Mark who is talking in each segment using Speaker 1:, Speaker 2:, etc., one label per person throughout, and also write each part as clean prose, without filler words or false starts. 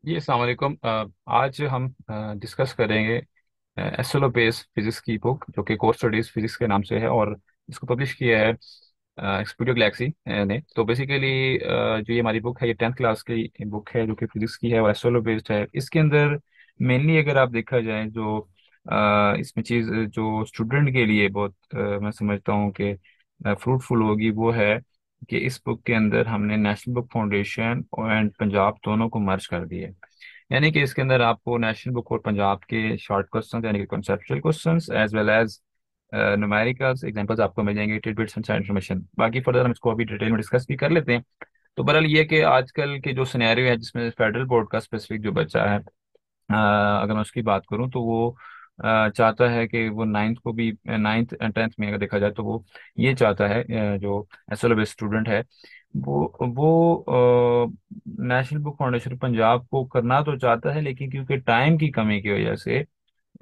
Speaker 1: जी अस्सलाम वालेकुम। आज हम डिस्कस करेंगे एसएलओ बेस फिजिक्स की बुक जो कि कोर स्टडीज फिजिक्स के नाम से है और इसको पब्लिश किया है एक्सपीडियो गैलेक्सी ने। तो बेसिकली जो ये हमारी बुक है ये 10th क्लास की बुक है जो कि फिजिक्स की है और एसएलओ बेस्ड है। इसके अंदर मेनली अगर आप देखा जाए जो इसमें चीज़ जो स्टूडेंट के लिए बहुत मैं समझता हूँ कि फ्रूटफुल होगी वो है कि इस बुक के अंदर हमने national book foundation and Punjab दोनों को मर्ज कर दिया है। यानी कि इसके अंदर आपको नेशनल बुक और पंजाब के शॉर्ट क्वेश्चंस यानी कि conceptual questions as well as numericals examples आपको मिल जाएंगे, टिडबिट्स एंड साइड इन्फॉर्मेशन। बाकी फर्दर हम इसको अभी डिटेल में डिस्कस भी कर लेते हैं। तो बहरहाल ये कि आजकल के जो सिनेरियो है जिसमें फेडरल बोर्ड का स्पेसिफिक जो बच्चा है, अगर मैं उसकी बात करूं तो वो चाहता है कि वो नाइन्थ को भी, नाइन्थ एंड टेंथ में अगर देखा जाए तो वो ये चाहता है, जो एसएलओ बेस्ड स्टूडेंट है वो नेशनल बुक फाउंडेशन पंजाब को करना तो चाहता है, लेकिन क्योंकि टाइम की कमी की वजह से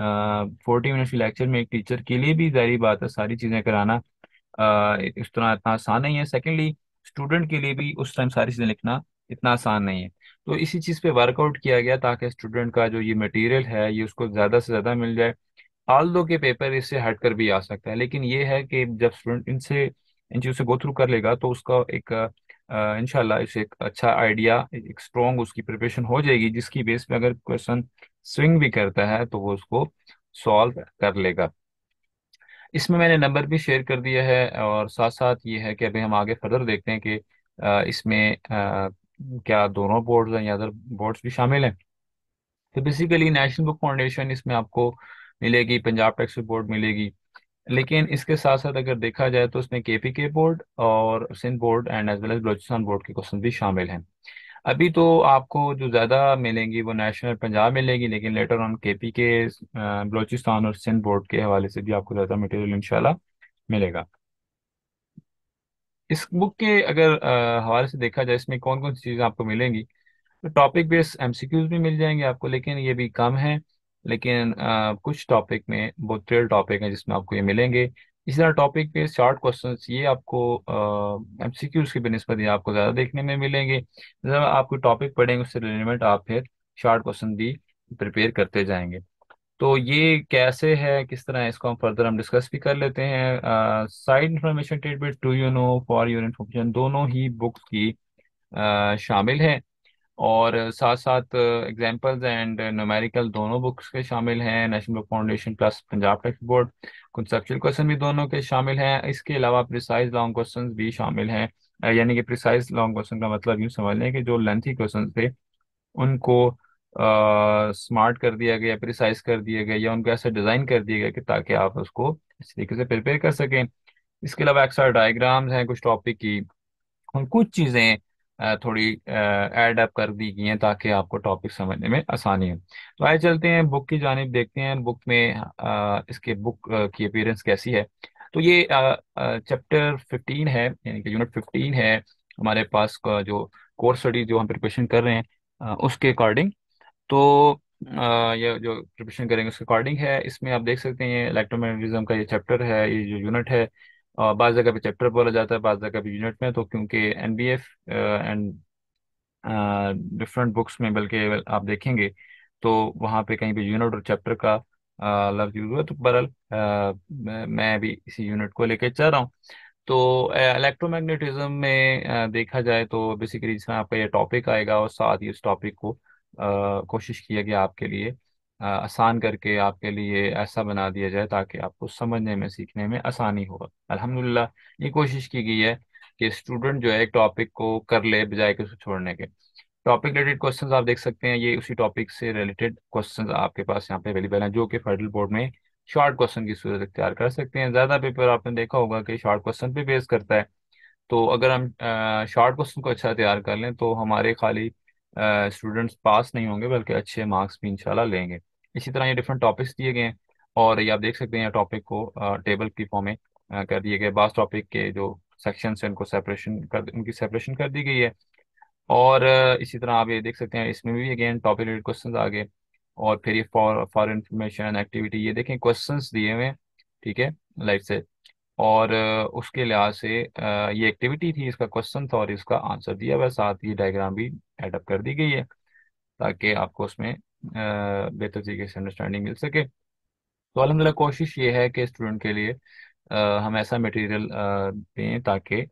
Speaker 1: 40 मिनट्स की लेक्चर में एक टीचर के लिए भी जारी बात है सारी चीज़ें कराना इस तरह इतना आसान नहीं है। सेकेंडली स्टूडेंट के लिए भी उस टाइम सारी चीज़ें लिखना इतना आसान नहीं है। तो इसी चीज़ पे वर्कआउट किया गया ताकि स्टूडेंट का जो ये मटेरियल है ये उसको ज़्यादा से ज़्यादा मिल जाए। आल्दो के पेपर इससे हटकर भी आ सकता है, लेकिन ये है कि जब स्टूडेंट इनसे इन चीज़ों से गो थ्रू कर लेगा तो उसका एक इंशाल्लाह इसे एक अच्छा आइडिया, एक स्ट्रॉन्ग उसकी प्रिपरेशन हो जाएगी, जिसकी बेस पे अगर क्वेश्चन स्विंग भी करता है तो वो उसको सॉल्व कर लेगा। इसमें मैंने नंबर भी शेयर कर दिया है और साथ साथ ये है कि अभी हम आगे फर्दर देखते हैं कि इसमें क्या दोनों बोर्ड्स हैं या अदर बोर्ड्स भी शामिल हैं। तो बेसिकली नेशनल बुक फाउंडेशन इसमें आपको मिलेगी, पंजाब टेक्स्ट बोर्ड मिलेगी, लेकिन इसके साथ साथ अगर देखा जाए तो उसमें केपीके बोर्ड और Sindh board and as well as Balochistan board के क्वेश्चन भी शामिल हैं। अभी तो आपको जो ज़्यादा मिलेंगी वो नेशनल पंजाब मिलेगी, लेकिन लेटर ऑन केपी के, बलूचिस्तान और सिंध बोर्ड के हवाले से भी आपको ज़्यादा मटेरियल इंशाल्लाह मिलेगा। इस बुक के अगर हवाले से देखा जाए इसमें कौन कौन सी चीज़ें आपको मिलेंगी, तो टॉपिक बेस्ड एमसीक्यूज भी मिल जाएंगे आपको, लेकिन ये भी कम है। लेकिन कुछ टॉपिक में बहुत ट्रेल टॉपिक हैं जिसमें आपको ये मिलेंगे। इसी तरह टॉपिक बेस्ड शॉर्ट क्वेश्चंस ये आपको एमसीक्यूज की बनस्बत ये आपको ज़्यादा देखने में मिलेंगे। जब आप कोई टॉपिक पढ़ेंगे उससे रिलेवेंट आप फिर शॉर्ट क्वेश्चन भी प्रिपेयर करते जाएंगे। तो ये कैसे है, किस तरह है, इसको हम फर्दर हम डिस्कस भी कर लेते हैं। Side information tidbit, do you know, for your information, दोनों ही बुक्स की शामिल हैं। और साथ साथ एग्जाम्पल्स एंड न्यूमेरिकल दोनों बुक्स के शामिल हैं, national book foundation plus Punjab text board. Conceptual question भी दोनों के शामिल हैं। इसके अलावा प्रिसाइज लॉन्ग क्वेश्चन भी शामिल हैं। यानी कि प्रिसाइज लॉन्ग क्वेश्चन का मतलब यूँ समझ लें कि जो लेंथी क्वेश्चन थे उनको स्मार्ट कर दिया गया, प्रिसाइज कर दिया गया, या उनको ऐसे डिज़ाइन कर दिया गया कि ताकि आप उसको इस तरीके से प्रिपेयर कर सकें। इसके अलावा एक्स्ट्रा डायग्राम्स हैं कुछ टॉपिक की, और कुछ चीज़ें थोड़ी ऐड अप कर दी गई हैं ताकि आपको टॉपिक समझने में आसानी हो। तो आइए चलते हैं बुक की जानिब, देखते हैं बुक में इसके बुक की अपीयरेंस कैसी है। तो ये चैप्टर 15 है, यानी कि यूनिट 15 है हमारे पास का जो कोर्स स्टडी जो हम प्रिपरेशन कर रहे हैं उसके अकॉर्डिंग। तो ये जो प्रिपरेशन करेंगे उसके अकॉर्डिंग है। इसमें आप देख सकते हैं इलेक्ट्रोमैग्नेटिज्म का ये चैप्टर है, ये जो यूनिट है। बाज़ जगह पे चैप्टर बोला जाता है, बाज़ जगह पे यूनिट में, तो क्योंकि एनबीएफ एंड डिफरेंट बुक्स में बल्कि आप देखेंगे तो वहाँ पे कहीं भी यूनिट और चैप्टर का लफ्ज यूज हुआ है। तो बहरहाल मैं भी इसी यूनिट को लेके चल रहा हूँ। तो इलेक्ट्रोमैग्नेटिज्म में देखा जाए तो बेसिकली जिसमें आपका ये टॉपिक आएगा और साथ ही इस टॉपिक को कोशिश किया गया आपके लिए आसान करके आपके लिए ऐसा बना दिया जाए ताकि आपको समझने में सीखने में आसानी हो। अल्हम्दुलिल्लाह ये कोशिश की गई है कि स्टूडेंट जो है एक टॉपिक को कर ले बजाय कि उसको छोड़ने के। टॉपिक रिलेटेड क्वेश्चंस आप देख सकते हैं, ये उसी टॉपिक से रिलेटेड क्वेश्चंस आपके पास यहाँ पे अवेलेबल हैं जो कि फेडरल बोर्ड में शॉर्ट क्वेश्चन की सूरत इख्तियार कर सकते हैं। ज़्यादा पेपर आपने देखा होगा कि शॉर्ट क्वेश्चन पे बेस करता है। तो अगर हम शॉर्ट क्वेश्चन को अच्छा तैयार कर लें तो हमारे खाली स्टूडेंट्स पास नहीं होंगे बल्कि अच्छे मार्क्स भी इंशाल्लाह लेंगे। इसी तरह ये डिफरेंट टॉपिक्स दिए गए हैं और ये आप देख सकते हैं टॉपिक को टेबल की फॉर्म में कर दिए गए। बास टॉपिक के जो सेक्शन है उनको सेपरेशन कर, उनकी सेपरेशन कर दी गई है। और इसी तरह आप ये देख सकते हैं इसमें भी अगेन टॉपिक रिलेटेड क्वेश्चन आ गए। और फिर ये फॉर इंफॉर्मेशन एक्टिविटी, ये देखें क्वेश्चंस दिए हुए हैं, ठीक है, लाइट से। और उसके लिहाज से ये एक्टिविटी थी, इसका क्वेश्चन था और इसका आंसर दिया हुआ है, साथ ही डायग्राम भी एडअप कर दी गई है। ताकि आपको उसमें बेहतर तरीके से अंडरस्टैंडिंग मिल सके। तो अल्हम्दुलिल्लाह कोशिश ये है कि स्टूडेंट के लिए हम ऐसा मटेरियल दें ताकि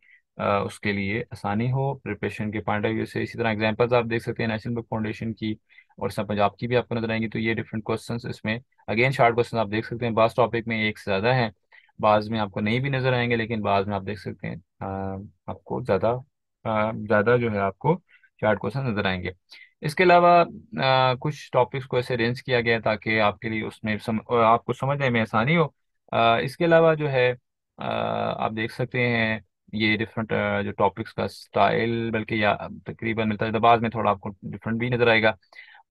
Speaker 1: उसके लिए आसानी हो प्रिपरेशन के पॉइंट ऑफ व्यू से। इसी तरह एग्जांपल्स आप देख सकते हैं नेशनल बुक फाउंडेशन की और सब पंजाब की भी आपको नजर आएंगी। तो ये डिफरेंट क्वेश्चंस इसमें अगेन शॉर्ट क्वेश्चन आप देख सकते हैं। बाज़ टॉपिक में एक से ज़्यादा हैं, बाज़ में आपको नहीं भी नजर आएंगे, लेकिन बाज़ में आप देख सकते हैं आपको ज़्यादा जो है आपको शॉर्ट क्वेश्चन नजर आएंगे। इसके अलावा कुछ टॉपिक्स को ऐसे अरेंज किया गया है ताकि आपके लिए उसमें आपको समझने में आसानी हो। इसके अलावा जो है आप देख सकते हैं ये डिफरेंट जो टॉपिक्स का स्टाइल बल्कि या तकरीबन मिलता है, बाद में थोड़ा आपको डिफरेंट भी नजर आएगा।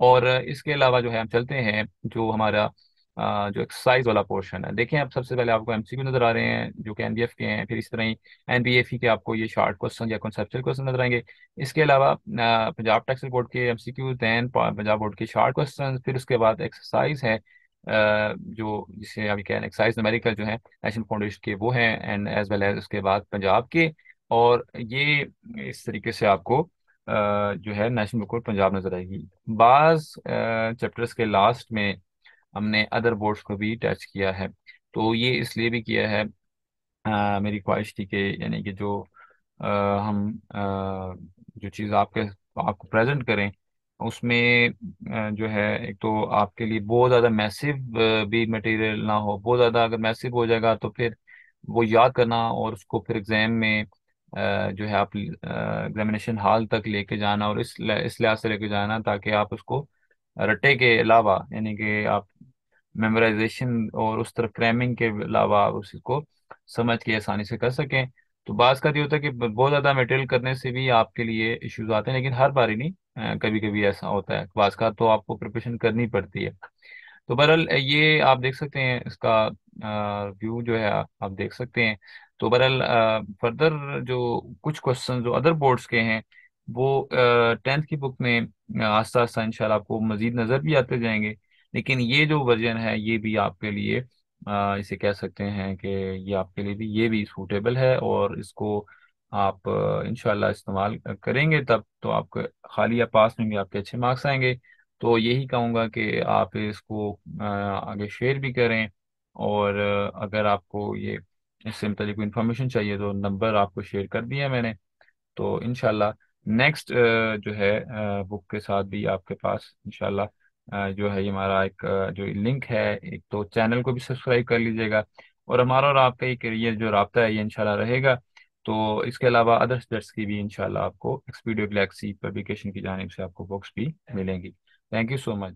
Speaker 1: और इसके अलावा जो है हम चलते हैं जो हमारा जो एक्सरसाइज वाला पोर्शन है। देखें अब सबसे पहले आपको एमसीक्यू नजर आ रहे हैं जो कि एनबीएफ के हैं, फिर इस तरह ही एनबीएफई के आपको ये शॉर्ट क्वेश्चन या कॉन्सेप्चुअल क्वेश्चन नजर आएंगे। इसके अलावा पंजाब टैक्स बोर्ड के एमसीक्यू, दैन पंजाब बोर्ड के शॉर्ट क्वेश्चन, फिर उसके बाद एक्सरसाइज है जो जिसे अभी कह एक्सरसाइज न्यूमेरिकल जो है नेशनल फाउंडेशन के वो हैं, एंड एज वेल एज उसके बाद पंजाब के। और ये इस तरीके से आपको जो है नेशनल बुक पंजाब नजर आएगी। बाज चैप्टर्स के लास्ट में हमने अदर बोर्ड्स को भी टच किया है। तो ये इसलिए भी किया है, मेरी ख्वाहिश थी कि यानी कि जो हम जो चीज़ आपको प्रेजेंट करें उसमें जो है एक तो आपके लिए बहुत ज़्यादा मैसिव भी मटेरियल ना हो। बहुत ज़्यादा अगर मैसिव हो जाएगा तो फिर वो याद करना और उसको फिर एग्जाम में जो है आप एग्जामिनेशन हॉल तक लेके जाना और इस लिहाज से लेके जाना ताकि आप उसको रटे के अलावा यानी कि आप मेमोराइजेशन और उस तरफ क्रैमिंग के अलावा आप उसको समझ के आसानी से कर सकें। तो बात का ये होता है कि बहुत ज़्यादा मटेरियल करने से भी आपके लिए इश्यूज आते हैं, लेकिन हर बारी नहीं, कभी कभी ऐसा होता है बात का, तो आपको प्रिपरेशन करनी पड़ती है। तो बहरहाल ये आप देख सकते हैं इसका व्यू जो है आप देख सकते हैं। तो बहरहाल फर्दर जो कुछ क्वेश्चन जो अदर बोर्ड्स के हैं वो 10th की बुक में आस्ता आस्ता इंशाल्लाह आपको मजीद नज़र भी आते जाएंगे। लेकिन ये जो वर्जन है ये भी आपके लिए इसे कह सकते हैं कि ये आपके लिए भी ये भी सूटेबल है, और इसको आप इंशाल्लाह इस्तेमाल करेंगे तब तो आपको खाली या पास में भी आपके अच्छे मार्क्स आएंगे। तो यही कहूँगा कि आप इसको आगे शेयर भी करें। और अगर आपको ये इससे मुतालिक कोई इन्फॉर्मेशन चाहिए तो नंबर आपको शेयर कर दिया है मैंने। तो इंशाल्लाह नेक्स्ट जो है बुक के साथ भी आपके पास इंशाल्लाह जो है ये हमारा एक जो लिंक है, एक तो चैनल को भी सब्सक्राइब कर लीजिएगा। और हमारा और आपका ये करियर जो राब्ता है ये इंशाल्लाह रहेगा। तो इसके अलावा अदर सब्जेक्ट्स की भी इंशाल्लाह आपको एक्सपीडियो गैलेक्सी पब्लिकेशन की जानिब से आपको बुक्स भी मिलेंगी। Thank you so much.